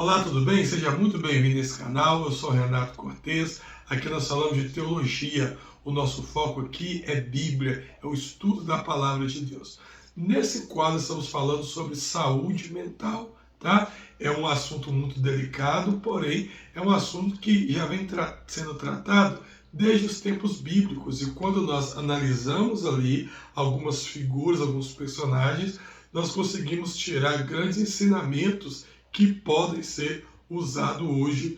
Olá, tudo bem? Seja muito bem-vindo a esse canal. Eu sou Renato Cortes. Aqui nós falamos de teologia. O nosso foco aqui é Bíblia, é o estudo da Palavra de Deus. Nesse quadro estamos falando sobre saúde mental, tá? É um assunto muito delicado, porém é um assunto que já vem sendo tratado desde os tempos bíblicos. E quando nós analisamos ali algumas figuras, alguns personagens, nós conseguimos tirar grandes ensinamentos que podem ser usados hoje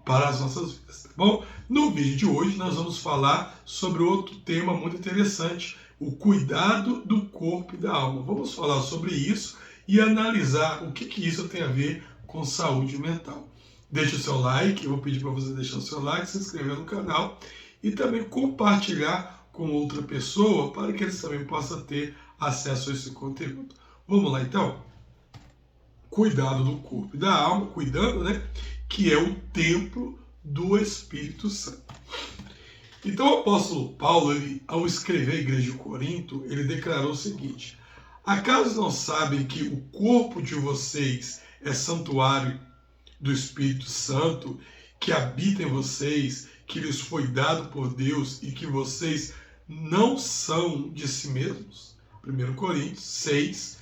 para as nossas vidas, tá bom? No vídeo de hoje nós vamos falar sobre outro tema muito interessante, o cuidado do corpo e da alma. Vamos falar sobre isso e analisar o que isso tem a ver com saúde mental. Deixe o seu like, eu vou pedir para você deixar o seu like, se inscrever no canal e também compartilhar com outra pessoa para que eles também possam ter acesso a esse conteúdo. Vamos lá então? Cuidado do corpo e da alma, cuidando, né? Que é o templo do Espírito Santo. Então o apóstolo Paulo, ao escrever a igreja de Corinto, ele declarou o seguinte: acaso não sabem que o corpo de vocês é santuário do Espírito Santo, que habita em vocês, que lhes foi dado por Deus e que vocês não são de si mesmos? 1 Coríntios 6,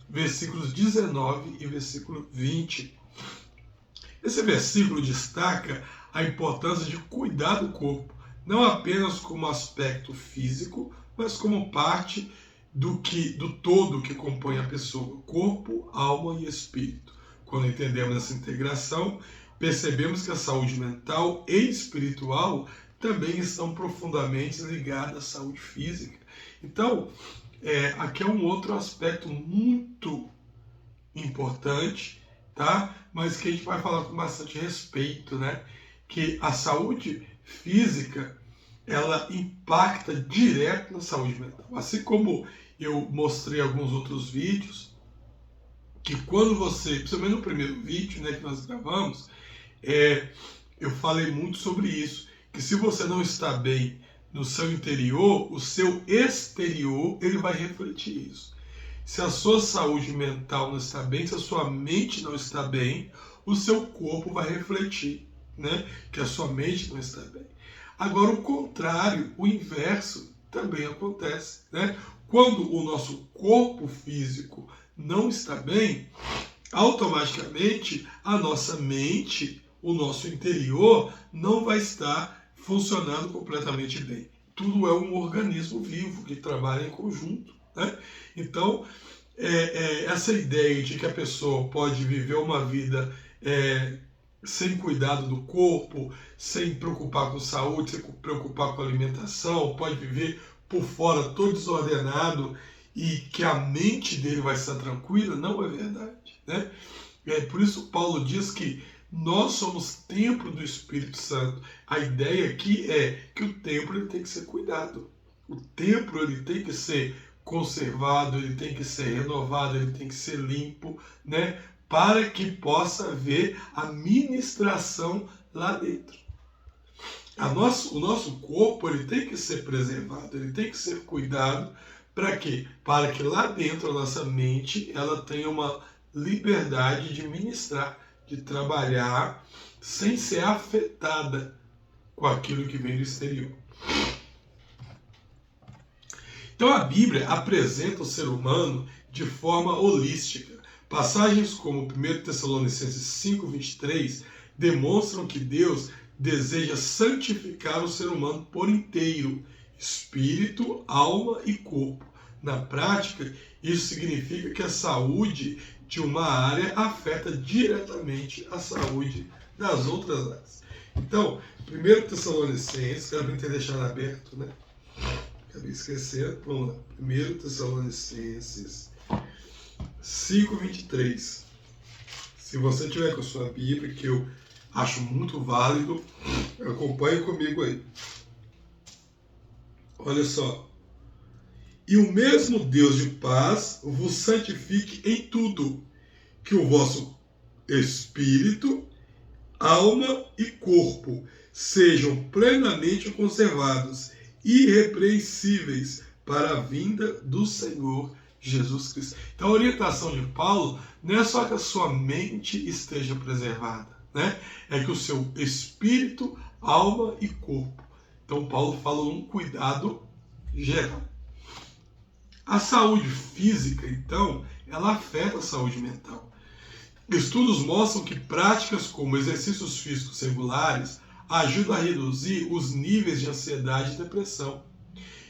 versículos 19 e versículo 20. Esse versículo destaca a importância de cuidar do corpo, não apenas como aspecto físico, mas como parte do todo que compõe a pessoa, corpo, alma e espírito. Quando entendemos essa integração, percebemos que a saúde mental e espiritual também estão profundamente ligadas à saúde física. Então, aqui é um outro aspecto muito importante, tá? Mas que a gente vai falar com bastante respeito, né? Que a saúde física, ela impacta direto na saúde mental. Assim como eu mostrei alguns outros vídeos, que quando você, principalmente no primeiro vídeo, né, que nós gravamos, eu falei muito sobre isso, que se você não está bem no seu interior, o seu exterior, ele vai refletir isso. Se a sua saúde mental não está bem, se a sua mente não está bem, o seu corpo vai refletir, né, que a sua mente não está bem. Agora, o contrário, o inverso também acontece, né? Quando o nosso corpo físico não está bem, automaticamente a nossa mente, o nosso interior, não vai estar funcionando completamente bem. Tudo é um organismo vivo que trabalha em conjunto, né? Então, essa ideia de que a pessoa pode viver uma vida sem cuidado do corpo, sem preocupar com saúde, sem preocupar com alimentação, pode viver por fora todo desordenado e que a mente dele vai estar tranquila, não é verdade, né? Por isso Paulo diz que nós somos templo do Espírito Santo. A ideia aqui é que o templo ele tem que ser cuidado. O templo ele tem que ser conservado, ele tem que ser renovado, ele tem que ser limpo, né? Para que possa haver a ministração lá dentro. O nosso corpo ele tem que ser preservado, ele tem que ser cuidado. Para quê? Para que lá dentro a nossa mente ela tenha uma liberdade de ministrar, de trabalhar sem ser afetada com aquilo que vem do exterior. Então a Bíblia apresenta o ser humano de forma holística. Passagens como 1 Tessalonicenses 5:23 demonstram que Deus deseja santificar o ser humano por inteiro, espírito, alma e corpo. Na prática, isso significa que a saúde de uma área afeta diretamente a saúde das outras áreas. Então, 1 Tessalonicenses, quero ter deixado aberto, né? Acabei esquecendo, vamos lá. 1 Tessalonicenses 5:23. Se você tiver com a sua Bíblia, que eu acho muito válido, acompanhe comigo aí. Olha só. E o mesmo Deus de paz vos santifique em tudo, que o vosso espírito, alma e corpo sejam plenamente conservados, irrepreensíveis para a vinda do Senhor Jesus Cristo. Então a orientação de Paulo não é só que a sua mente esteja preservada, né? É que o seu espírito, alma e corpo. Então Paulo fala um cuidado geral. A saúde física, então, ela afeta a saúde mental. Estudos mostram que práticas como exercícios físicos regulares ajudam a reduzir os níveis de ansiedade e depressão.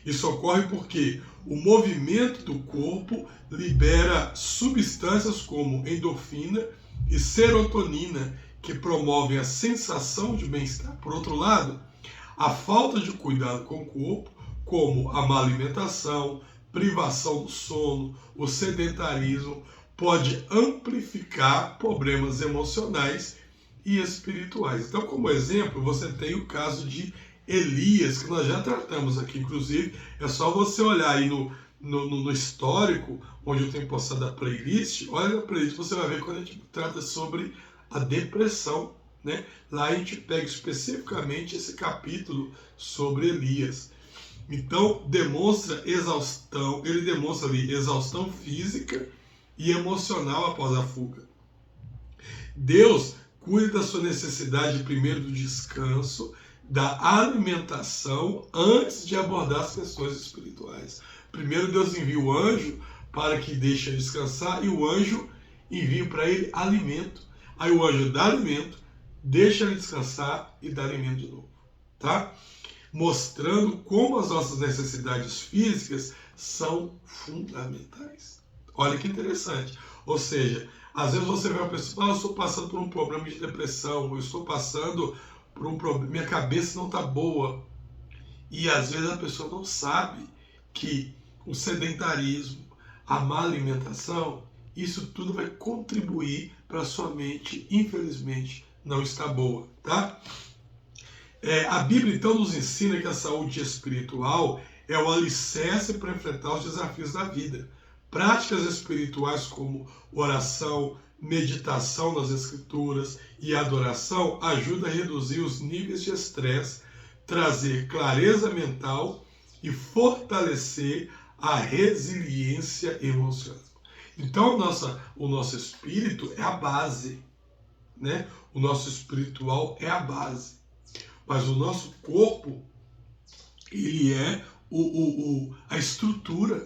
Isso ocorre porque o movimento do corpo libera substâncias como endorfina e serotonina, que promovem a sensação de bem-estar. Por outro lado, a falta de cuidado com o corpo, como a má alimentação, privação do sono, o sedentarismo, pode amplificar problemas emocionais e espirituais. Então, como exemplo, você tem o caso de Elias, que nós já tratamos aqui, inclusive, é só você olhar aí no histórico, onde eu tenho postado a playlist, olha na playlist, você vai ver quando a gente trata sobre a depressão, né? Lá a gente pega especificamente esse capítulo sobre Elias. Então, demonstra exaustão, ele demonstra ali exaustão física e emocional após a fuga. Deus cuida da sua necessidade primeiro do descanso, da alimentação, antes de abordar as questões espirituais. Primeiro Deus envia o anjo para que deixe ele descansar, e o anjo envia para ele alimento. Aí o anjo dá alimento, deixa ele descansar e dá alimento de novo. Tá? Mostrando como as nossas necessidades físicas são fundamentais. Olha que interessante. Ou seja, às vezes você vê uma pessoa, eu estou passando por um problema de depressão, eu estou passando por um problema, minha cabeça não está boa. E às vezes a pessoa não sabe que o sedentarismo, a má alimentação, isso tudo vai contribuir para a sua mente, infelizmente, não estar boa, tá? A Bíblia, então, nos ensina que a saúde espiritual é o alicerce para enfrentar os desafios da vida. Práticas espirituais como oração, meditação nas Escrituras e adoração ajudam a reduzir os níveis de estresse, trazer clareza mental e fortalecer a resiliência emocional. Então, o nosso espírito é a base, né? O nosso espiritual é a base. Mas o nosso corpo, ele é a estrutura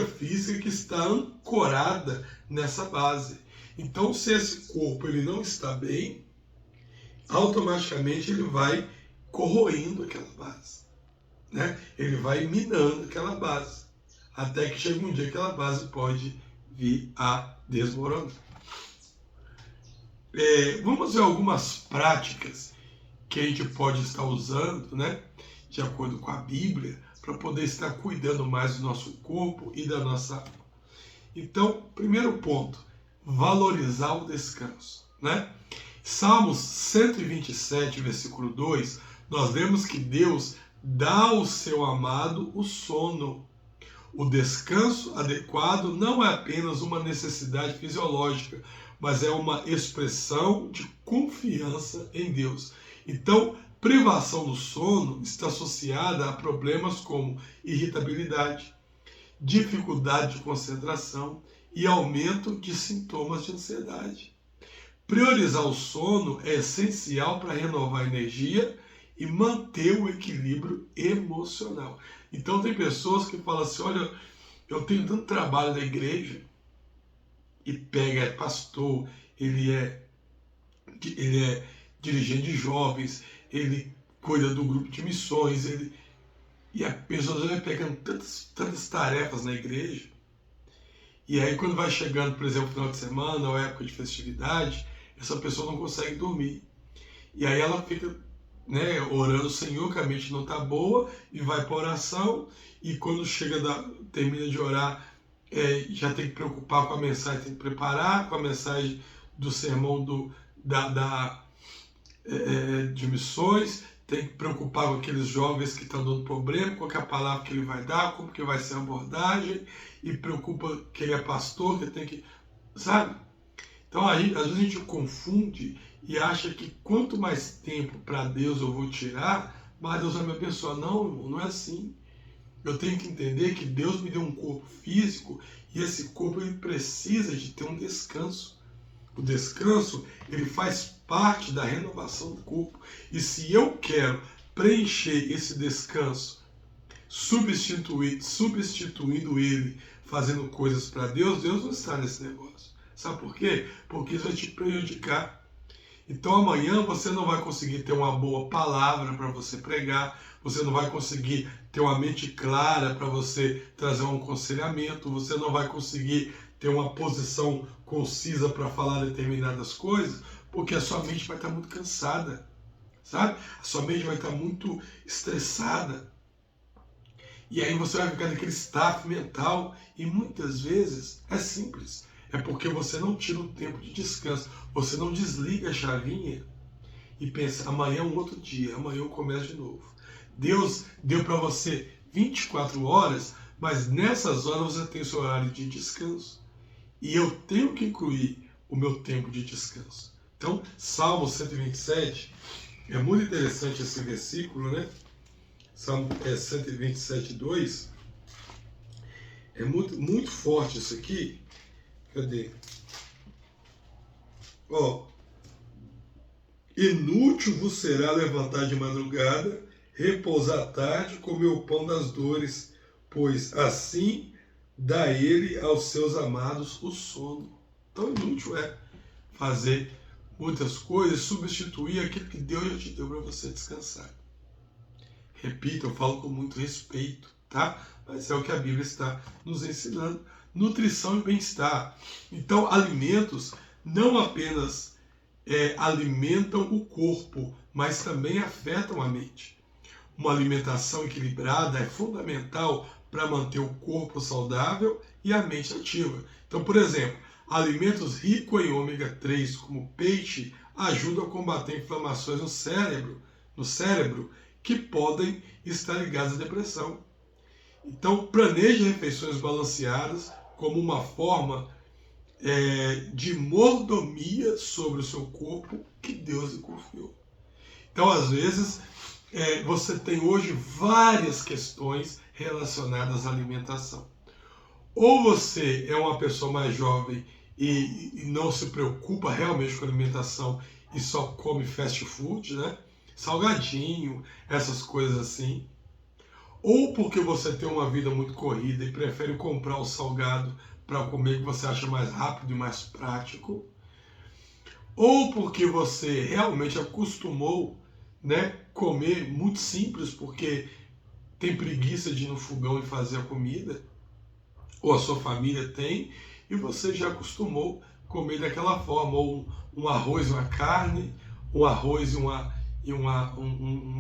física que está ancorada nessa base. Então, se esse corpo ele não está bem, automaticamente ele vai corroendo aquela base, né? Ele vai minando aquela base, até que chega um dia que aquela base pode vir a desmoronar. Vamos ver algumas práticas que a gente pode estar usando, né, de acordo com a Bíblia, para poder estar cuidando mais do nosso corpo e da nossa alma. Então, primeiro ponto, valorizar o descanso, né? Salmos 127, versículo 2, nós vemos que Deus dá ao seu amado o sono. O descanso adequado não é apenas uma necessidade fisiológica, mas é uma expressão de confiança em Deus. Então, privação do sono está associada a problemas como irritabilidade, dificuldade de concentração e aumento de sintomas de ansiedade. Priorizar o sono é essencial para renovar a energia e manter o equilíbrio emocional. Então tem pessoas que falam assim, olha, eu tenho tanto trabalho na igreja, e é pastor, ele é dirigente de jovens, ele cuida do grupo de missões, e a pessoa vai pegando tantas tarefas na igreja, e aí quando vai chegando, por exemplo, final de semana ou época de festividade, essa pessoa não consegue dormir. E aí ela fica, né, orando, Senhor, que a mente não está boa, e vai para a oração, e quando termina de orar, já tem que preocupar com a mensagem, tem que preparar com a mensagem do sermão de missões, tem que preocupar com aqueles jovens que estão dando problema, com a palavra que ele vai dar, como que vai ser a abordagem, e preocupa que ele é pastor, que tem que... Sabe? Então, aí, às vezes a gente confunde e acha que quanto mais tempo para Deus eu vou tirar, mais Deus vai me abençoar. Não, não é assim. Eu tenho que entender que Deus me deu um corpo físico e esse corpo ele precisa de ter um descanso. O descanso ele faz parte da renovação do corpo. E se eu quero preencher esse descanso, substituindo ele, fazendo coisas para Deus, Deus não está nesse negócio. Sabe por quê? Porque isso vai te prejudicar. Então amanhã você não vai conseguir ter uma boa palavra para você pregar, você não vai conseguir ter uma mente clara para você trazer um aconselhamento, você não vai conseguir ter uma posição concisa para falar determinadas coisas, porque a sua mente vai estar muito cansada, sabe? A sua mente vai estar muito estressada. E aí você vai ficar naquele staff mental e muitas vezes é simples. É porque você não tira um tempo de descanso. Você não desliga a chavinha e pensa, amanhã é um outro dia, amanhã eu começo de novo. Deus deu para você 24 horas, mas nessas horas você tem o seu horário de descanso. E eu tenho que incluir o meu tempo de descanso. Então, Salmo 127, é muito interessante esse versículo, né? Salmo 127, 2. É muito forte isso aqui. Cadê? Inútil vos será levantar de madrugada, repousar à tarde, comer o pão das dores, pois assim dá ele aos seus amados o sono. Então inútil é fazer muitas coisas, substituir aquilo que Deus já te deu para você descansar. Repito, eu falo com muito respeito, tá? Mas é o que a Bíblia está nos ensinando. Nutrição e bem-estar. Então, alimentos não apenas alimentam o corpo, mas também afetam a mente. Uma alimentação equilibrada é fundamental para manter o corpo saudável e a mente ativa. Então, por exemplo, alimentos ricos em ômega 3, como peixe, ajudam a combater inflamações no cérebro que podem estar ligadas à depressão. Então, planeje refeições balanceadas como uma forma de mordomia sobre o seu corpo que Deus lhe confiou. Então, às vezes, você tem hoje várias questões relacionadas à alimentação. Ou você é uma pessoa mais jovem e não se preocupa realmente com a alimentação e só come fast food, né? Salgadinho, essas coisas assim. Ou porque você tem uma vida muito corrida e prefere comprar o salgado para comer que você acha mais rápido e mais prático. Ou porque você realmente acostumou, né, comer muito simples porque tem preguiça de ir no fogão e fazer a comida. Ou a sua família tem e você já acostumou comer daquela forma. Ou um arroz e uma carne, um arroz e um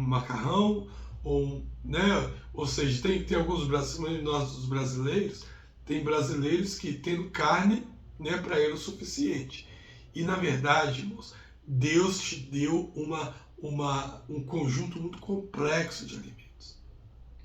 macarrão, ou seja, tem alguns brasileiros, nós os brasileiros, tem brasileiros que tendo carne, né, para ele é o suficiente. E na verdade, irmãos, Deus te deu um conjunto muito complexo de alimentos.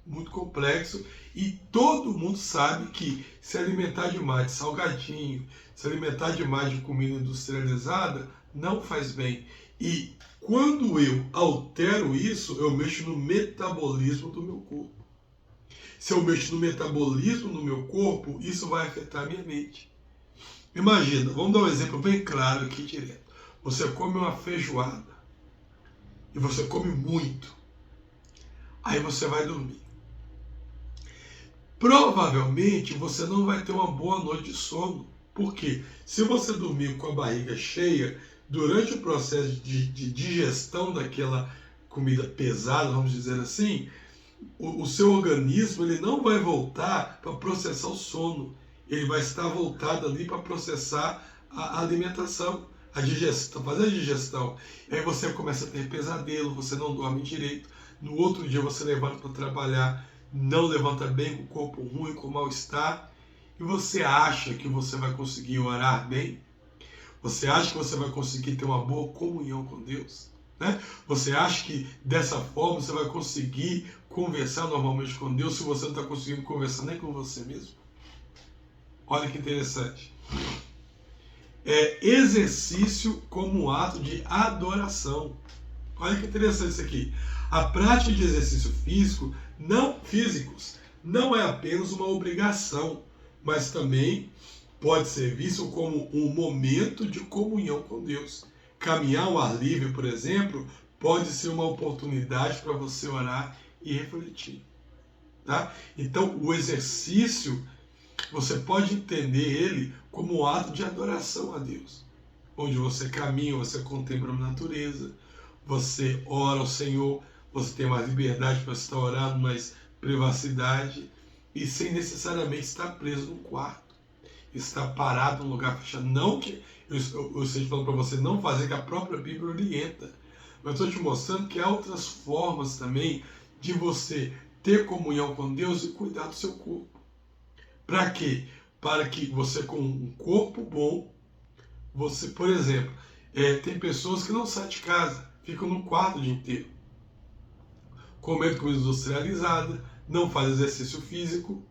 Muito complexo, e todo mundo sabe que se alimentar demais de salgadinho, se alimentar demais de comida industrializada, não faz bem. E quando eu altero isso, eu mexo no metabolismo do meu corpo. Se eu mexo no metabolismo do meu corpo, isso vai afetar a minha mente. Imagina, vamos dar um exemplo bem claro aqui direto. Você come uma feijoada e você come muito. Aí você vai dormir. Provavelmente você não vai ter uma boa noite de sono. Por quê? Se você dormir com a barriga cheia, durante o processo de digestão daquela comida pesada, vamos dizer assim, o seu organismo ele não vai voltar para processar o sono. Ele vai estar voltado ali para processar a alimentação, a digestão, fazer a digestão. E aí você começa a ter pesadelo, você não dorme direito. No outro dia você levanta para trabalhar, não levanta bem, com o corpo ruim, com mal-estar. E você acha que você vai conseguir orar bem? Você acha que você vai conseguir ter uma boa comunhão com Deus? Né? Você acha que dessa forma você vai conseguir conversar normalmente com Deus se você não está conseguindo conversar nem com você mesmo? Olha que interessante. Exercício como um ato de adoração. Olha que interessante isso aqui. A prática de exercício físicos não é apenas uma obrigação, mas também pode ser visto como um momento de comunhão com Deus. Caminhar ao ar livre, por exemplo, pode ser uma oportunidade para você orar e refletir. Tá? Então, o exercício, você pode entender ele como um ato de adoração a Deus, onde você caminha, você contempla a natureza, você ora ao Senhor, você tem mais liberdade para estar orando, mais privacidade, e sem necessariamente estar preso no quarto, estar parado num lugar fechado. Não que eu esteja falando para você não fazer, que a própria Bíblia orienta, mas estou te mostrando que há outras formas também de você ter comunhão com Deus e cuidar do seu corpo. Para quê? Para que você, com um corpo bom, você, por exemplo, tem pessoas que não saem de casa, ficam no quarto o dia inteiro, comendo comida industrializada, não faz exercício físico.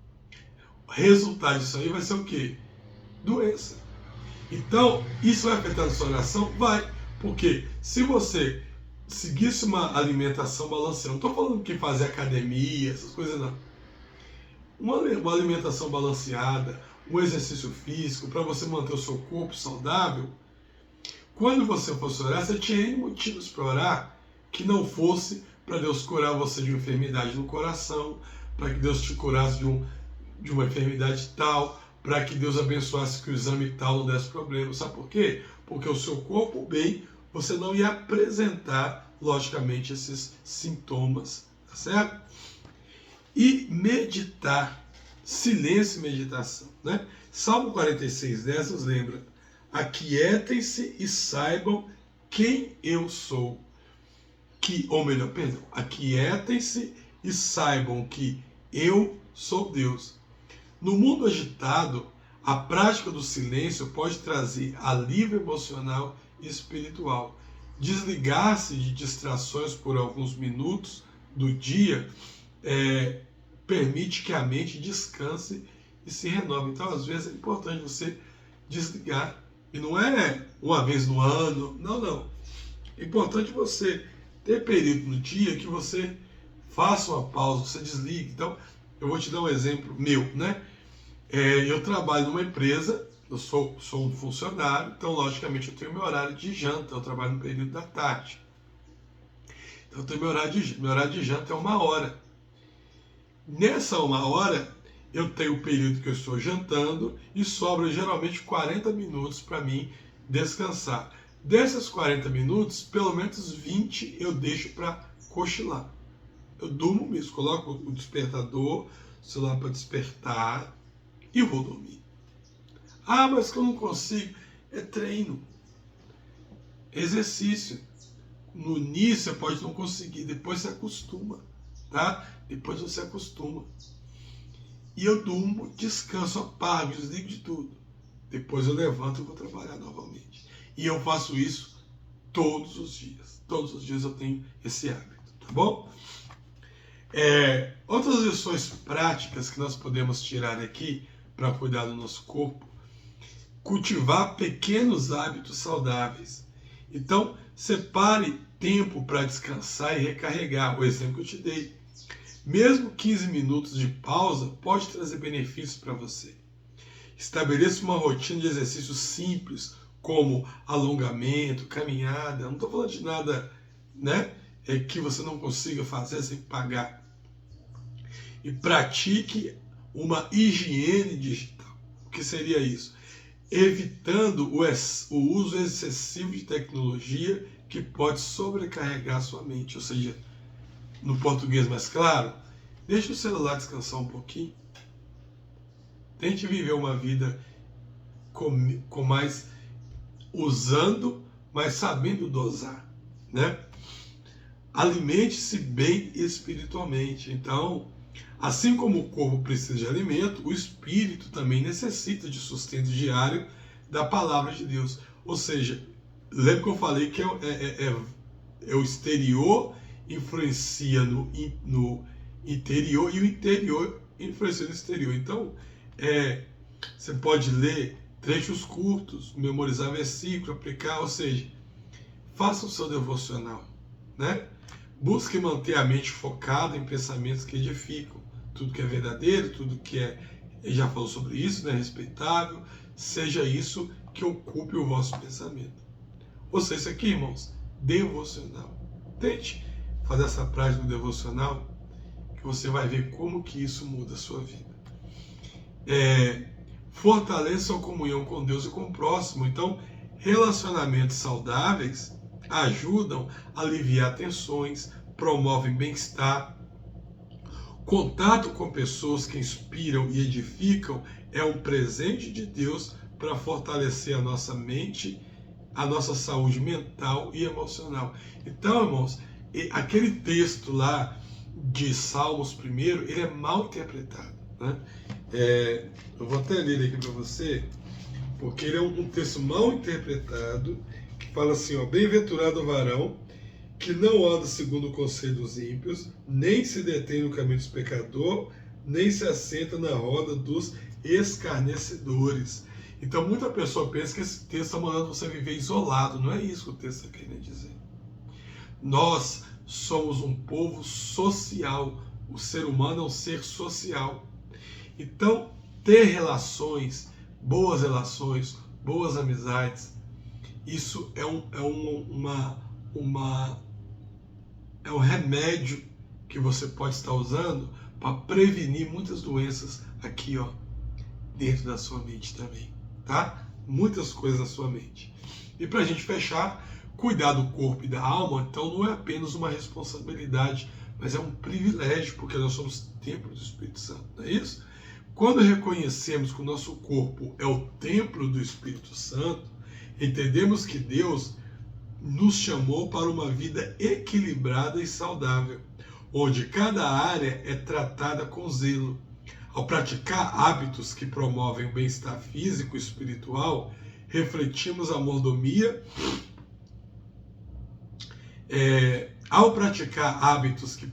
O resultado disso aí vai ser o quê? Doença. Então, isso vai afetar a sua oração? Vai. Porque se você seguisse uma alimentação balanceada, não estou falando que fazer academia, essas coisas não. Uma alimentação balanceada, um exercício físico, para você manter o seu corpo saudável, quando você fosse orar, você tinha N motivos para orar que não fosse para Deus curar você de uma enfermidade no coração, para que Deus te curasse de uma enfermidade tal, para que Deus abençoasse que o exame tal não desse problema. Sabe por quê? Porque o seu corpo bem, você não ia apresentar, logicamente, esses sintomas, tá certo? E meditar, silêncio e meditação, né? Salmo 46:10 nos lembra: aquietem-se e saibam quem eu sou. Aquietem-se e saibam que eu sou Deus. No mundo agitado, a prática do silêncio pode trazer alívio emocional e espiritual. Desligar-se de distrações por alguns minutos do dia permite que a mente descanse e se renove. Então, às vezes, é importante você desligar. E não é uma vez no ano, não. É importante você ter período no dia que você faça uma pausa, você desligue. Então, eu vou te dar um exemplo meu, né? Eu trabalho numa empresa, eu sou um funcionário, então, logicamente, eu tenho meu horário de janta, eu trabalho no período da tarde. Então, eu tenho meu horário de janta é 1 hora. Nessa 1 hora, eu tenho o período que eu estou jantando e sobra geralmente 40 minutos para mim descansar. Desses 40 minutos, pelo menos 20 eu deixo para cochilar. Eu durmo mesmo, coloco o despertador, o celular para despertar e vou dormir. Ah, mas que eu não consigo. É treino, exercício. No início você pode não conseguir, depois você acostuma, tá? Depois você acostuma. E eu durmo, descanso, apago, desligo de tudo. Depois eu levanto e vou trabalhar novamente. E eu faço isso todos os dias. Todos os dias eu tenho esse hábito, tá bom? Outras lições práticas que nós podemos tirar aqui para cuidar do nosso corpo: cultivar pequenos hábitos saudáveis. Então, separe tempo para descansar e recarregar. O exemplo que eu te dei. Mesmo 15 minutos de pausa pode trazer benefícios para você. Estabeleça uma rotina de exercícios simples, como alongamento, caminhada. Não estou falando de nada, né, que você não consiga fazer sem pagar. E pratique uma higiene digital. O que seria isso? Evitando o uso excessivo de tecnologia que pode sobrecarregar sua mente. Ou seja, no português mais claro, deixe o celular descansar um pouquinho. Tente viver uma vida com mais usando, mas sabendo dosar, né? Alimente-se bem espiritualmente. Então, assim como o corpo precisa de alimento, o espírito também necessita de sustento diário da palavra de Deus. Ou seja, lembra que eu falei que o exterior influencia no interior e o interior influencia no exterior. Então, você pode ler trechos curtos, memorizar versículos, aplicar, ou seja, faça o seu devocional, né? Busque manter a mente focada em pensamentos que edificam, tudo que é verdadeiro, tudo que ele já falou sobre isso, né, respeitável, seja isso que ocupe o vosso pensamento. Ou seja, isso aqui, irmãos, devocional. Tente fazer essa prática do devocional, que você vai ver como que isso muda a sua vida. Fortaleça a comunhão com Deus e com o próximo. Então, relacionamentos saudáveis ajudam a aliviar tensões, promovem bem-estar. Contato com pessoas que inspiram e edificam é um presente de Deus para fortalecer a nossa mente, a nossa saúde mental e emocional. Então, irmãos, aquele texto lá de Salmos primeiro, ele é mal interpretado, né? Eu vou até ler aqui para você, porque ele é um texto mal interpretado, que fala assim, ó: bem-aventurado o varão que não anda segundo o conselho dos ímpios, nem se detém no caminho dos pecadores, nem se assenta na roda dos escarnecedores. Então muita pessoa pensa que esse texto está mandando você viver isolado. Não é isso que o texto está querendo dizer. Nós somos um povo social. O ser humano é um ser social. Então, ter relações, boas amizades, isso é um remédio que você pode estar usando para prevenir muitas doenças aqui, ó, dentro da sua mente também, tá? Muitas coisas na sua mente. E para a gente fechar, cuidar do corpo e da alma, então não é apenas uma responsabilidade, mas é um privilégio, porque nós somos templo do Espírito Santo, não é isso? Quando reconhecemos que o nosso corpo é o templo do Espírito Santo, entendemos que Deus nos chamou para uma vida equilibrada e saudável, onde cada área é tratada com zelo. Ao praticar hábitos que promovem o bem-estar físico e espiritual, refletimos a mordomia. Ao praticar hábitos que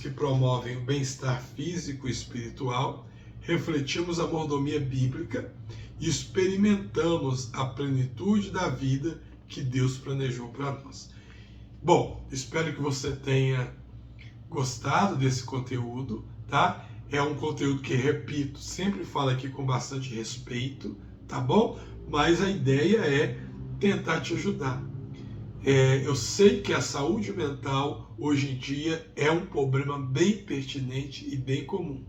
promovem o bem-estar físico e espiritual, refletimos a mordomia bíblica e experimentamos a plenitude da vida que Deus planejou para nós. Bom, espero que você tenha gostado desse conteúdo, tá? É um conteúdo que, repito, sempre falo aqui com bastante respeito, tá bom? Mas a ideia é tentar te ajudar. Eu sei que a saúde mental, hoje em dia, é um problema bem pertinente e bem comum.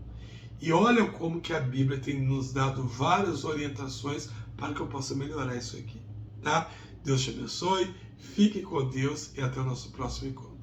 E olha como que a Bíblia tem nos dado várias orientações para que eu possa melhorar isso aqui, tá? Deus te abençoe, fique com Deus e até o nosso próximo encontro.